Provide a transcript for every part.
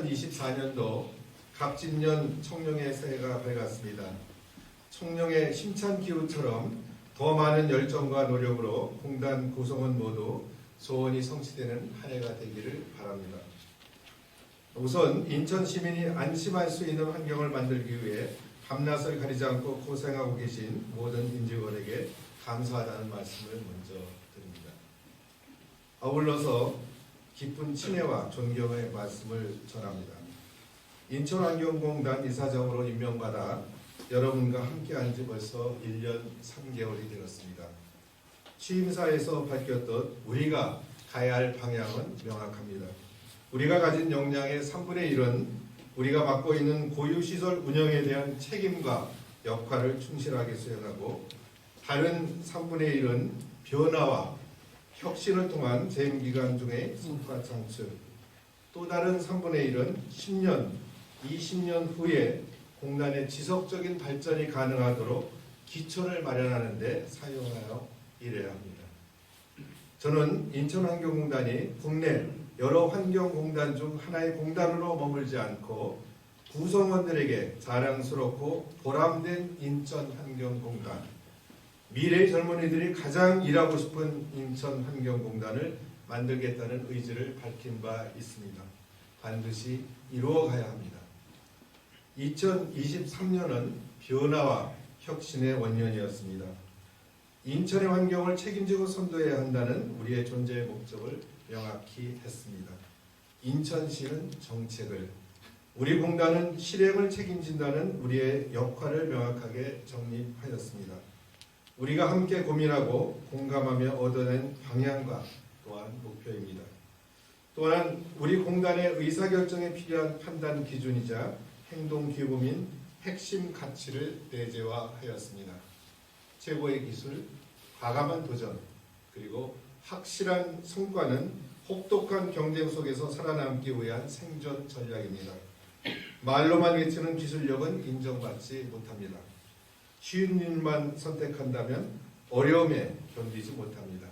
2024년도 갑진년 청룡의 새해가 밝았습니다. 청룡의 힘찬 기후처럼 더 많은 열정과 노력으로 공단 구성원 모두 소원이 성취되는 한 해가 되기를 바랍니다. 우선 인천 시민이 안심할 수 있는 환경을 만들기 위해 밤낮을 가리지 않고 고생하고 계신 모든 인직원에게 감사하다는 말씀을 먼저 드립니다. 아울러서 깊은 친애와 존경의 말씀을 전합니다. 인천환경공단 이사장으로 임명받아 여러분과 함께한 지 벌써 1년 3개월이 되었습니다. 취임사에서 밝혔듯 우리가 가야 할 방향은 명확합니다. 우리가 가진 역량의 3분의 1은 우리가 맡고 있는 고유시설 운영에 대한 책임과 역할을 충실하게 수행하고 다른 3분의 1은 변화와 혁신을 통한 재임기간 중의 성과 창출, 또 다른 3분의 1은 10년, 20년 후에 공단의 지속적인 발전이 가능하도록 기초를 마련하는 데 사용하여 일해야 합니다. 저는 인천환경공단이 국내 여러 환경공단 중 하나의 공단으로 머물지 않고 구성원들에게 자랑스럽고 보람된 인천환경공단, 미래의 젊은이들이 가장 일하고 싶은 인천환경공단을 만들겠다는 의지를 밝힌 바 있습니다. 반드시 이루어가야 합니다. 2023년은 변화와 혁신의 원년이었습니다. 인천의 환경을 책임지고 선도해야 한다는 우리의 존재의 목적을 명확히 했습니다. 인천시는 정책을, 우리 공단은 실행을 책임진다는 우리의 역할을 명확하게 정립하였습니다. 우리가 함께 고민하고 공감하며 얻어낸 방향과 또한 목표입니다. 또한 우리 공단의 의사결정에 필요한 판단 기준이자 행동기범인 핵심 가치를 내재화하였습니다. 최고의 기술, 과감한 도전, 그리고 확실한 성과는 혹독한 경쟁 속에서 살아남기 위한 생존 전략입니다. 말로만 외치는 기술력은 인정받지 못합니다. 쉬운 일만 선택한다면 어려움에 견디지 못합니다.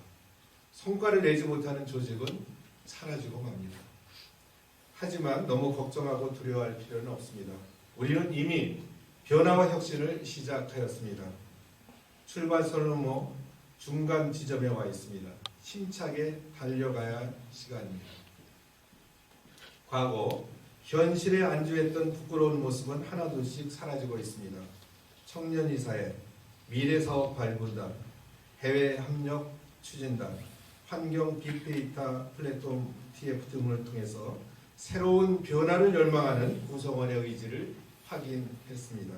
성과를 내지 못하는 조직은 사라지고 맙니다. 하지만 너무 걱정하고 두려워할 필요는 없습니다. 우리는 이미 변화와 혁신을 시작하였습니다. 출발선은 중간 지점에 와 있습니다. 힘차게 달려가야 할 시간입니다. 과거 현실에 안주했던 부끄러운 모습은 하나둘씩 사라지고 있습니다. 청년이사회, 미래사업 발굴단, 해외협력 추진단, 환경 빅데이터 플랫폼 TF 등을 통해서 새로운 변화를 열망하는 구성원의 의지를 확인했습니다.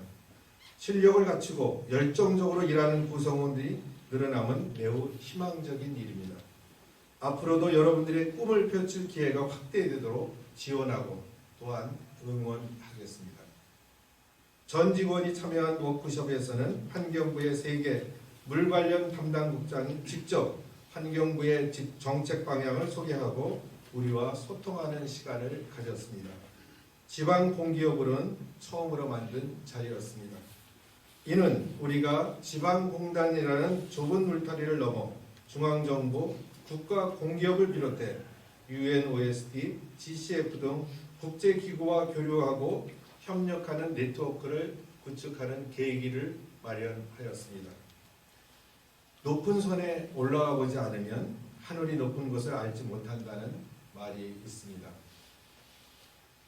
실력을 갖추고 열정적으로 일하는 구성원들이 늘어남은 매우 희망적인 일입니다. 앞으로도 여러분들의 꿈을 펼칠 기회가 확대되도록 지원하고 또한 응원하겠습니다. 전 직원이 참여한 워크숍에서는 환경부의 세계 물 관련 담당국장이 직접 환경부의 정책 방향을 소개하고 우리와 소통하는 시간을 가졌습니다. 지방공기업으로는 처음으로 만든 자리였습니다. 이는 우리가 지방공단이라는 좁은 울타리를 넘어 중앙정부, 국가공기업을 비롯해 UNOSD, GCF 등 국제기구와 교류하고 협력하는 네트워크를 구축하는 계기를 마련하였습니다. 높은 산에 올라가 보지 않으면 하늘이 높은 것을 알지 못한다는 말이 있습니다.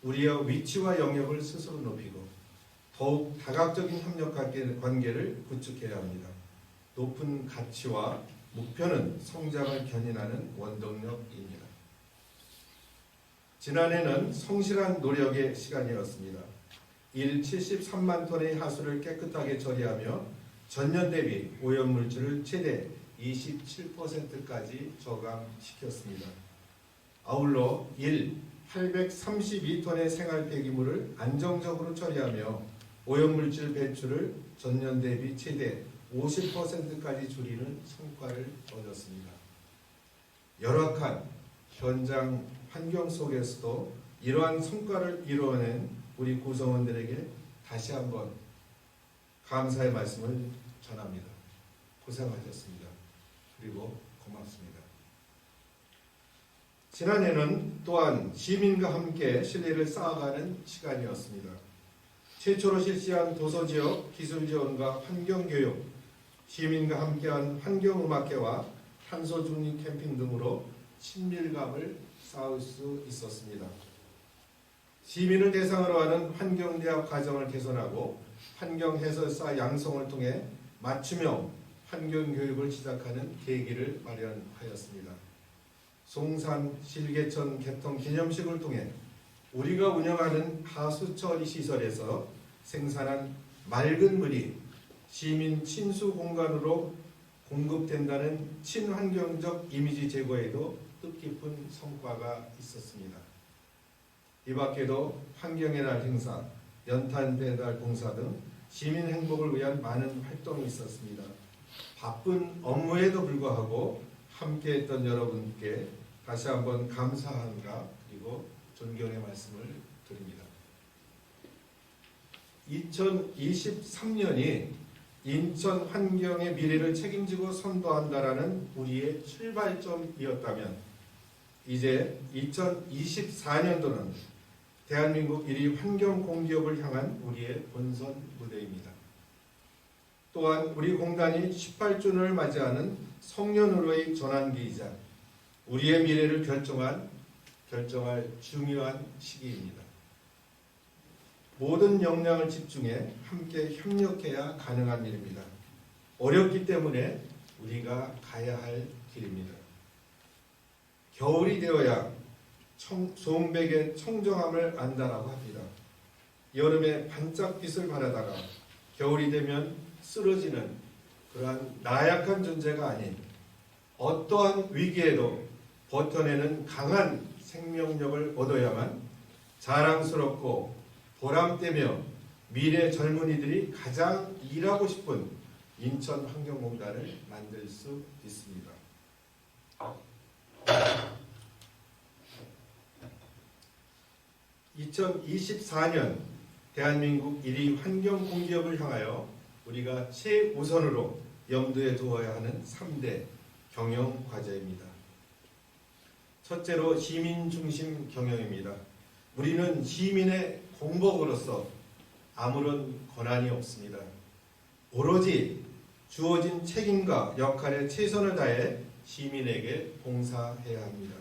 우리의 위치와 영역을 스스로 높이고 더욱 다각적인 협력 관계를 구축해야 합니다. 높은 가치와 목표는 성장을 견인하는 원동력입니다. 지난해는 성실한 노력의 시간이었습니다. 일 73만 톤의 하수를 깨끗하게 처리하며 전년 대비 오염물질을 최대 27%까지 저감시켰습니다. 아울러 832톤의 생활 폐기물을 안정적으로 처리하며 오염물질 배출을 전년 대비 최대 50%까지 줄이는 성과를 얻었습니다. 열악한 현장 환경 속에서도 이러한 성과를 이뤄낸 우리 구성원들에게 다시 한번 감사의 말씀을 전합니다. 고생하셨습니다. 그리고 고맙습니다. 지난해는 또한 시민과 함께 신뢰를 쌓아가는 시간이었습니다. 최초로 실시한 도서지역 기술지원과 환경교육, 시민과 함께한 환경음악회와 탄소중립 캠핑 등으로 친밀감을 쌓을 수 있었습니다. 시민을 대상으로 하는 환경대학 과정을 개선하고 환경해설사 양성을 통해 맞춤형 환경교육을 시작하는 계기를 마련하였습니다. 송산 실개천 개통 기념식을 통해 우리가 운영하는 하수처리 시설에서 생산한 맑은 물이 시민 친수 공간으로 공급된다는 친환경적 이미지 제고에도 뜻깊은 성과가 있었습니다. 이 밖에도 환경의 날 행사, 연탄 배달 봉사 등 시민 행복을 위한 많은 활동이 있었습니다. 바쁜 업무에도 불구하고 함께했던 여러분께 다시 한번 감사함과 그리고 존경의 말씀을 드립니다. 2023년이 인천 환경의 미래를 책임지고 선도한다라는 우리의 출발점이었다면 이제 2024년도는 대한민국 1위 환경공기업을 향한 우리의 본선 무대입니다. 또한 우리 공단이 18주년을 맞이하는 성년으로의 전환기이자 우리의 미래를 결정할 중요한 시기입니다. 모든 역량을 집중해 함께 협력해야 가능한 일입니다. 어렵기 때문에 우리가 가야 할 길입니다. 겨울이 되어야 소음백의 청정함을 안다라고 합니다. 여름에 반짝빛을 바라다가 겨울이 되면 쓰러지는 그러한 나약한 존재가 아닌 어떠한 위기에도 버텨내는 강한 생명력을 얻어야만 자랑스럽고 보람되며 미래 젊은이들이 가장 일하고 싶은 인천환경공단을 만들 수 있습니다. 2024년 대한민국 1위 환경공기업을 향하여 우리가 최우선으로 염두에 두어야 하는 3대 경영과제입니다. 첫째로 시민중심 경영입니다. 우리는 시민의 공복으로서 아무런 권한이 없습니다. 오로지 주어진 책임과 역할에 최선을 다해 시민에게 봉사해야 합니다.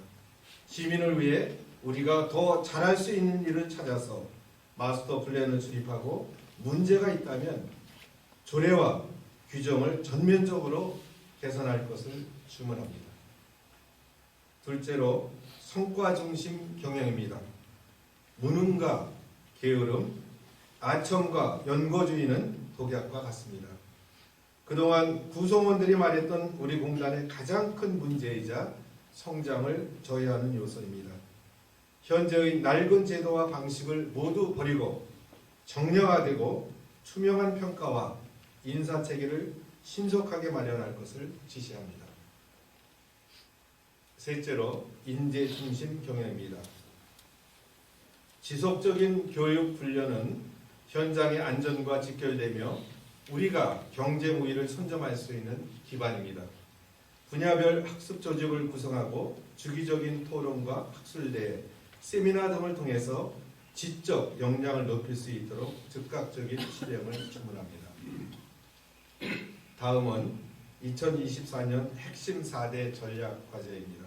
시민을 위해 우리가 더 잘할 수 있는 일을 찾아서 마스터 플랜을 수립하고 문제가 있다면 조례와 규정을 전면적으로 개선할 것을 주문합니다. 둘째로 성과 중심 경영입니다. 무능과 게으름, 아첨과 연고주의는 독약과 같습니다. 그동안 구성원들이 말했던 우리 공단의 가장 큰 문제이자 성장을 저해하는 요소입니다. 현재의 낡은 제도와 방식을 모두 버리고 정량화되고 투명한 평가와 인사체계를 신속하게 마련할 것을 지시합니다. 셋째로 인재중심 경영입니다. 지속적인 교육 훈련은 현장의 안전과 직결되며 우리가 경쟁 우위를 선점할 수 있는 기반입니다. 분야별 학습 조직을 구성하고 주기적인 토론과 학술대회, 세미나 등을 통해서 지적 역량을 높일 수 있도록 즉각적인 실행을 주문합니다. 다음은 2024년 핵심 4대 전략 과제입니다.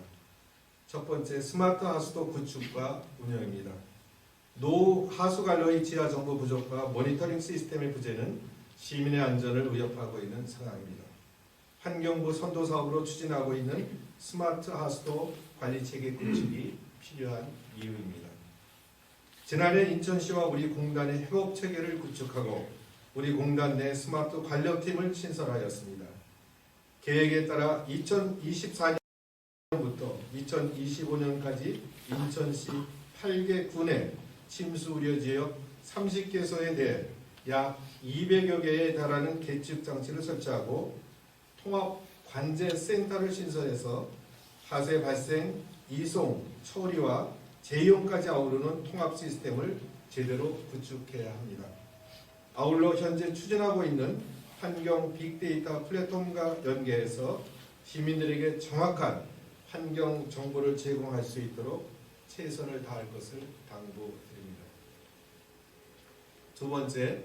첫 번째, 스마트 하수도 구축과 운영입니다. 노후 하수관로의 지하 정보 부족과 모니터링 시스템의 부재는 시민의 안전을 위협하고 있는 상황입니다. 환경부 선도 사업으로 추진하고 있는 스마트 하수도 관리 체계 구축이 필요한 이유입니다. 지난해 인천시와 우리 공단의 협업 체계를 구축하고 우리 공단 내 스마트 관련팀을 신설하였습니다. 계획에 따라 2024년부터 2025년까지 인천시 8개 군의 침수 우려 지역 30개소에 대해 약 200여 개에 달하는 계측 장치를 설치하고 통합 관제 센터를 신설해서 하세 발생, 이송, 처리와 재이용까지 아우르는 통합 시스템을 제대로 구축해야 합니다. 아울러 현재 추진하고 있는 환경 빅데이터 플랫폼과 연계해서 시민들에게 정확한 환경 정보를 제공할 수 있도록 최선을 다할 것을 당부드립니다. 두 번째,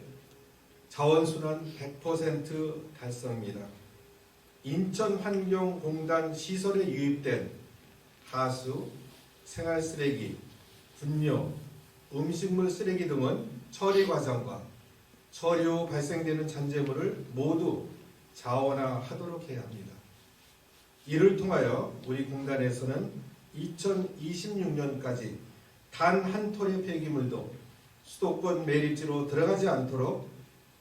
자원순환 100% 달성입니다. 인천환경공단 시설에 유입된 하수, 생활쓰레기, 분뇨, 음식물 쓰레기 등은 처리 과정과 처리 후 발생되는 잔재물을 모두 자원화하도록 해야 합니다. 이를 통하여 우리 공단에서는 2026년까지 단 한 톨의 폐기물도 수도권 매립지로 들어가지 않도록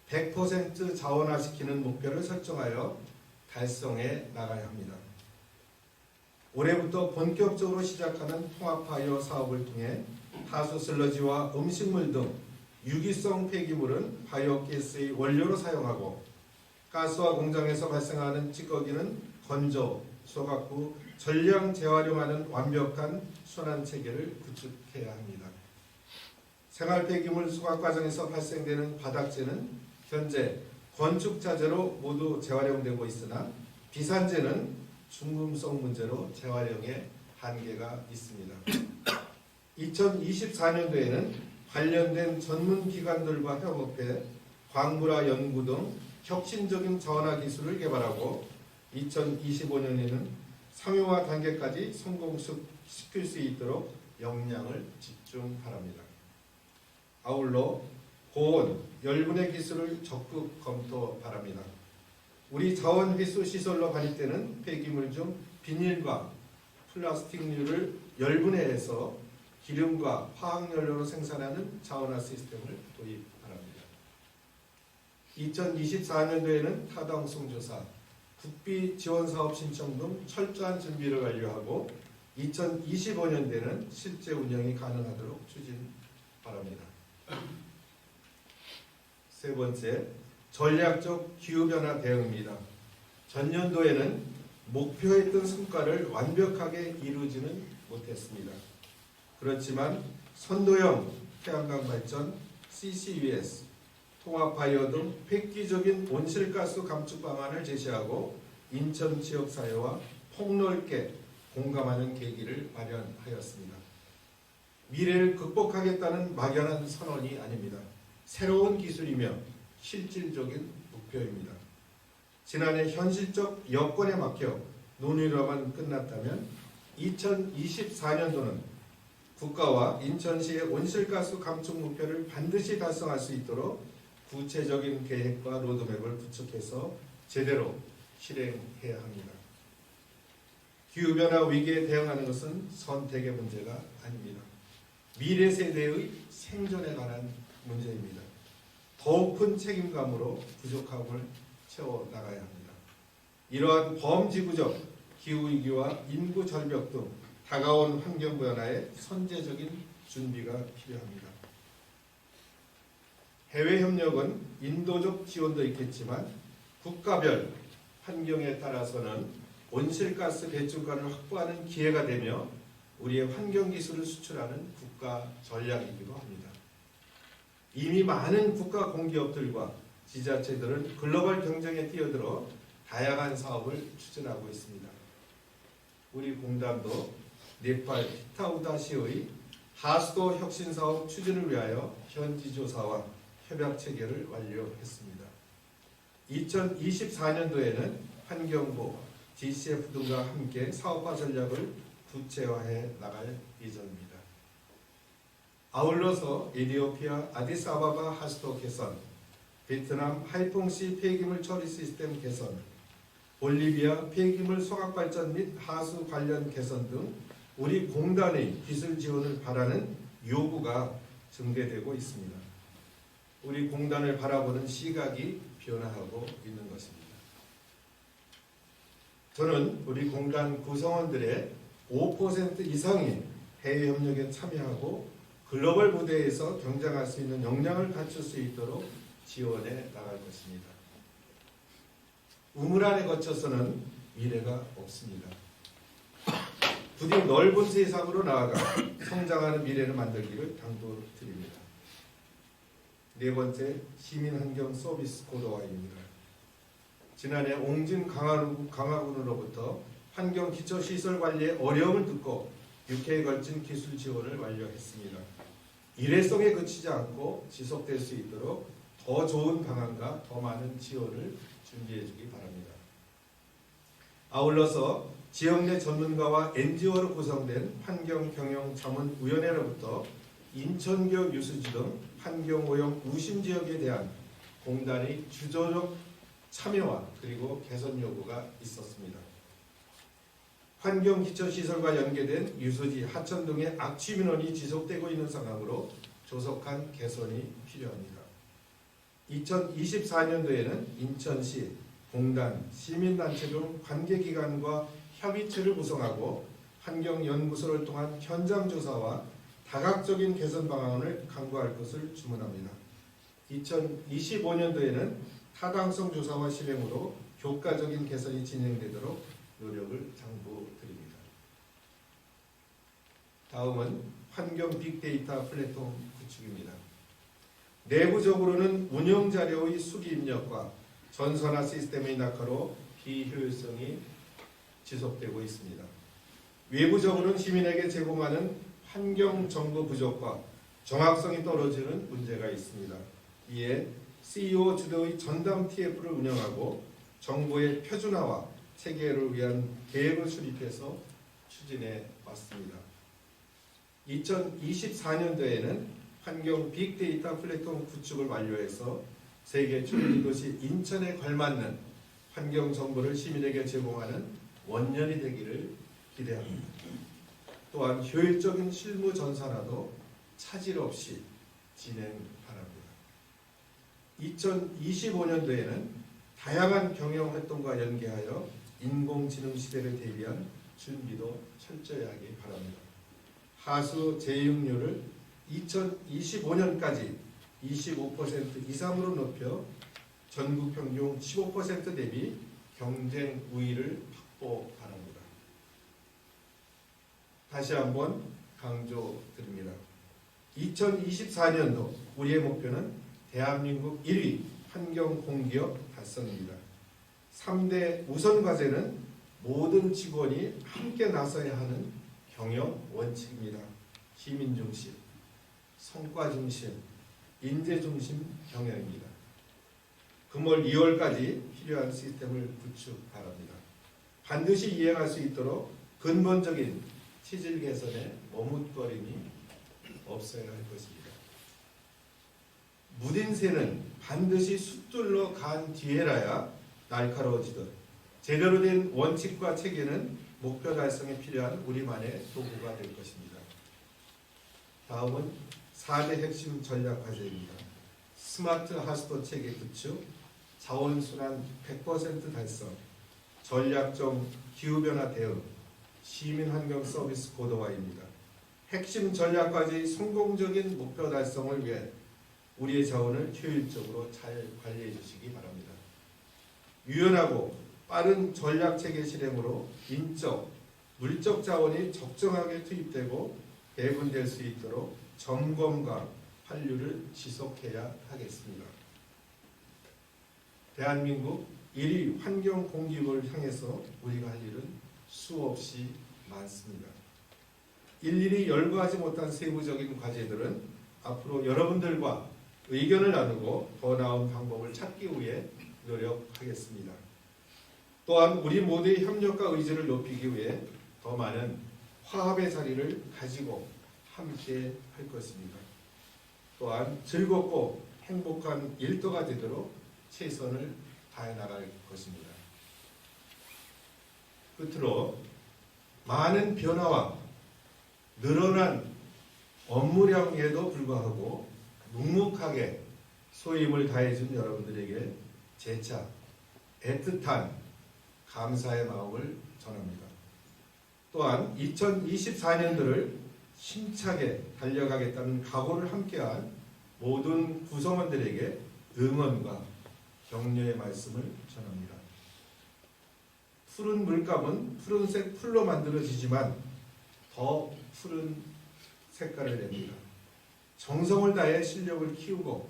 100% 자원화시키는 목표를 설정하여 달성해 나가야 합니다. 올해부터 본격적으로 시작하는 통합바이오 사업을 통해 하수 슬러지와 음식물 등 유기성 폐기물은 바이오가스의 원료로 사용하고 가스화 공장에서 발생하는 찌꺼기는 건조, 소각 후 전량 재활용하는 완벽한 순환 체계를 구축해야 합니다. 생활 폐기물 소각 과정에서 발생되는 바닥재는 현재 건축 자재로 모두 재활용되고 있으나 비산재는 중금속 문제로 재활용에 한계가 있습니다. 2024년도에는 관련된 전문 기관들과 협업해 광물화 연구 등 혁신적인 자원화 기술을 개발하고 2025년에는 상용화 단계까지 성공시킬 수 있도록 역량을 집중하랍니다. 아울러 고온, 열분해 기술을 적극 검토 바랍니다. 우리 자원회수 시설로 발입되는 폐기물 중 비닐과 플라스틱류를 열분해해서 기름과 화학연료로 생산하는 자원화 시스템을 도입하랍니다. 2024년도에는 타당성 조사, 국비 지원 사업 신청 등 철저한 준비를 완료하고 2025년도에는 실제 운영이 가능하도록 추진 바랍니다. 세 번째, 전략적 기후변화 대응입니다. 전년도에는 목표했던 성과를 완벽하게 이루지는 못했습니다. 그렇지만 선도형 태양광 발전, CCUS, 통합바이오 등 획기적인 온실가스 감축 방안을 제시하고 인천 지역사회와 폭넓게 공감하는 계기를 마련하였습니다. 미래를 극복하겠다는 막연한 선언이 아닙니다. 새로운 기술이며 실질적인 목표입니다. 지난해 현실적 여건에 막혀 논의로만 끝났다면 2024년도는 국가와 인천시의 온실가스 감축 목표를 반드시 달성할 수 있도록 구체적인 계획과 로드맵을 구축해서 제대로 실행해야 합니다. 기후변화 위기에 대응하는 것은 선택의 문제가 아닙니다. 미래 세대의 생존에 관한 문제입니다. 더욱 큰 책임감으로 부족함을 채워나가야 합니다. 이러한 범지구적 기후위기와 인구 절벽 등 다가온 환경변화에 선제적인 준비가 필요합니다. 해외협력은 인도적 지원도 있겠지만 국가별 환경에 따라서는 온실가스 배출가를 확보하는 기회가 되며 우리의 환경기술을 수출하는 국가 전략이기도 합니다. 이미 많은 국가 공기업들과 지자체들은 글로벌 경쟁에 뛰어들어 다양한 사업을 추진하고 있습니다. 우리 공단도 네팔 피타우다시의 하수도 혁신사업 추진을 위하여 현지 조사와 협약 체계를 완료했습니다. 2024년도에는 환경부, DCF 등과 함께 사업화 전략을 구체화해 나갈 예정입니다. 아울러서 에티오피아 아디스아바바 하수도 개선, 베트남 하이퐁시 폐기물 처리 시스템 개선, 볼리비아 폐기물 소각 발전 및 하수 관련 개선 등 우리 공단의 기술 지원을 바라는 요구가 증대되고 있습니다. 우리 공단을 바라보는 시각이 변화하고 있는 것입니다. 저는 우리 공단 구성원들의 5% 이상이 해외 협력에 참여하고 글로벌 무대에서 경쟁할 수 있는 역량을 갖출 수 있도록 지원해 나갈 것입니다. 우물 안에 거쳐서는 미래가 없습니다. 부디 넓은 세상으로 나아가 성장하는 미래를 만들기를 당부드립니다. 네 번째, 시민환경 서비스 고도화입니다. 지난해 옹진 강화군으로부터 환경기초시설 관리의 어려움을 듣고 6회에 걸친 기술 지원을 완료했습니다. 일회성에 그치지 않고 지속될 수 있도록 더 좋은 방안과 더 많은 지원을 준비해 주기 바랍니다. 아울러서 지역 내 전문가와 NGO로 구성된 환경경영자문위원회로부터 인천교육 유수지 등 환경오염 우심지역에 대한 공단의 주도적 참여와 그리고 개선 요구가 있었습니다. 환경기초시설과 연계된 유수지 하천동의 악취민원이 지속되고 있는 상황으로 조속한 개선이 필요합니다. 2024년도에는 인천시, 공단, 시민단체 등 관계기관과 협의체를 구성하고 환경연구소를 통한 현장조사와 다각적인 개선 방안을 강구할 것을 주문합니다. 2025년도에는 타당성 조사와 실행으로 효과적인 개선이 진행되도록 노력을 당부드립니다. 다음은 환경 빅데이터 플랫폼 구축입니다. 내부적으로는 운영자료의 수기 입력과 전산화 시스템의 낙하로 비효율성이 지속되고 있습니다. 외부적으로는 시민에게 제공하는 환경 정보 부족과 정확성이 떨어지는 문제가 있습니다. 이에 CEO 주도의 전담 TF를 운영하고 정보의 표준화와 체계를 위한 계획을 수립해서 추진해 왔습니다. 2024년도에는 환경 빅데이터 플랫폼 구축을 완료해서 세계 초유리 도시 인천에 걸맞는 환경 정보를 시민에게 제공하는 원년이 되기를 기대합니다. 또한 효율적인 실무 전산화도 차질 없이 진행 바랍니다. 2025년도에는 다양한 경영 활동과 연계하여 인공지능 시대를 대비한 준비도 철저히 하기 바랍니다. 하수 제휴률을 2025년까지 25% 이상으로 높여 전국 평균 15% 대비 경쟁 우위를 확보 바랍니다. 다시 한번 강조드립니다. 2024년도 우리의 목표는 대한민국 1위 환경 공기업 달성입니다. 3대 우선 과제는 모든 직원이 함께 나서야 하는 경영 원칙입니다. 시민 중심, 성과 중심, 인재 중심 경영입니다. 금월 2월까지 필요한 시스템을 구축 바랍니다. 반드시 이행할 수 있도록 근본적인 체질 개선에 머뭇거림이 없어야 할 것입니다. 무딘 새는 반드시 숫들러 간 뒤에라야 날카로워지듯 제대로 된 원칙과 체계는 목표 달성에 필요한 우리만의 도구가 될 것입니다. 다음은 4대 핵심 전략 과제입니다. 스마트 하수도 체계 구축, 자원순환 100% 달성, 전략적 기후변화 대응, 시민환경 서비스 고도화입니다. 핵심 전략 과제의 성공적인 목표 달성을 위해 우리의 자원을 효율적으로 잘 관리해 주시기 바랍니다. 유연하고 빠른 전략체계 실행으로 인적, 물적 자원이 적정하게 투입되고 배분될 수 있도록 점검과 환류를 지속해야 하겠습니다. 대한민국 1위 환경 공기업을 향해서 우리가 할 일은 수없이 많습니다. 일일이 열거하지 못한 세부적인 과제들은 앞으로 여러분들과 의견을 나누고 더 나은 방법을 찾기 위해 노력하겠습니다. 또한 우리 모두의 협력과 의지를 높이기 위해 더 많은 화합의 자리를 가지고 함께 할 것입니다. 또한 즐겁고 행복한 일터가 되도록 최선을 다해 나갈 것입니다. 끝으로 많은 변화와 늘어난 업무량에도 불구하고 묵묵하게 소임을 다해준 여러분들에게 재차 애틋한 감사의 마음을 전합니다. 또한 2024년도를 힘차게 달려가겠다는 각오를 함께한 모든 구성원들에게 응원과 격려의 말씀을 전합니다. 푸른 물감은 푸른색 풀로 만들어지지만 더 푸른 색깔을 냅니다. 정성을 다해 실력을 키우고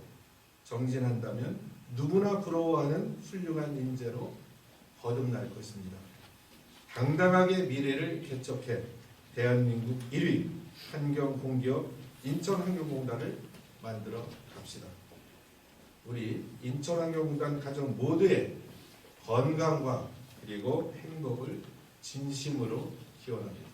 정진한다면 누구나 부러워하는 훌륭한 인재로 거듭날 것입니다. 당당하게 미래를 개척해 대한민국 1위 환경공기업 인천환경공단을 만들어 갑시다. 우리 인천환경공단 가족 모두의 건강과 그리고 행복을 진심으로 기원합니다.